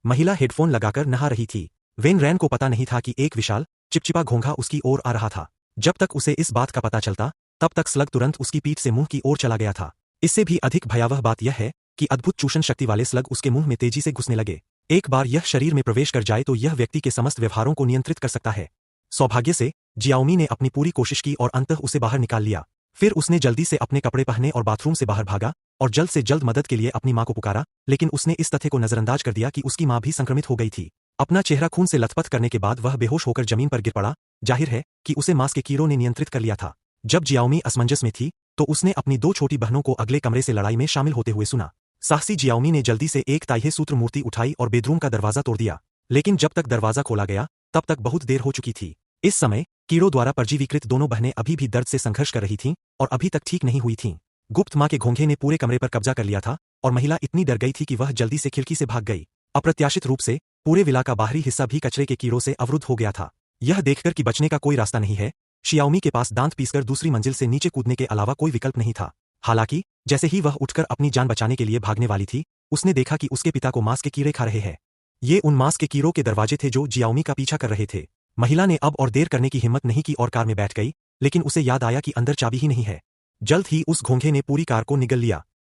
महिला हेडफोन लगाकर नहा रही थी। वेन रैन को पता नहीं था कि एक विशाल चिपचिपा घोंघा उसकी ओर आ रहा था। जब तक उसे इस बात का पता चलता तब तक स्लग तुरंत उसकी पीठ से मुंह की ओर चला गया था। इससे भी अधिक भयावह बात यह है कि अद्भुत चूषण शक्ति वाले स्लग उसके मुंह में तेजी से घुसने लगे। एक बार यह शरीर में प्रवेश कर जाए तो यह व्यक्ति के समस्त व्यवहारों को नियंत्रित कर सकता है। सौभाग्य से जियाओमी ने अपनी पूरी कोशिश की और अंततः उसे बाहर निकाल लिया। फिर उसने जल्दी से अपने कपड़े पहने और बाथरूम से बाहर भागा और जल्द से जल्द मदद के लिए अपनी मां को पुकारा, लेकिन उसने इस तथ्य को नजरअंदाज कर दिया कि उसकी मां भी संक्रमित हो गई थी। अपना चेहरा खून से लथपथ करने के बाद वह बेहोश होकर जमीन पर गिर पड़ा। जाहिर है कि उसे मांस के कीड़ों ने नियंत्रित कर लिया था। जब जियाओमी असमंजस में थी तो उसने अपनी 2 छोटी बहनों को अगले कमरे से लड़ाई में शामिल होते हुए सुना। साहसी जियाओमी ने जल्दी से एक ताइहे सूत्र मूर्ति उठाई और बेडरूम का दरवाजा तोड़ दिया, लेकिन जब तक दरवाजा खोला गया तब तक बहुत देर हो चुकी थी। इस समय कीड़ों द्वारा परजीवीकृत दोनों बहनें अभी भी दर्द से संघर्ष कर रही थीं और अभी तक ठीक नहीं हुई थीं। गुप्त मां के घोंघे ने पूरे कमरे पर कब्जा कर लिया था और महिला इतनी डर गई थी कि वह जल्दी से खिड़की से भाग गई। अप्रत्याशित रूप से पूरे विला का बाहरी हिस्सा भी कचरे के कीड़ों से अवरुद्ध हो गया था। यह देखकर कि बचने का कोई रास्ता नहीं है, शियाओमी के पास दांत पीसकर दूसरी मंजिल से नीचे कूदने के अलावा कोई विकल्प नहीं था। हालांकि जैसे ही वह उठकर अपनी जान बचाने के लिए भागने वाली थी, उसने देखा कि उसके पिता को मांस के कीड़े खा रहे हैं। ये उन मांस के कीड़ों के दरवाजे थे जो जियाओमी का पीछा कर रहे थे। महिला ने अब और देर करने की हिम्मत नहीं की और कार में बैठ गई, लेकिन उसे याद आया कि अंदर चाबी ही नहीं है। जल्द ही उस घोंघे ने पूरी कार को निगल लिया।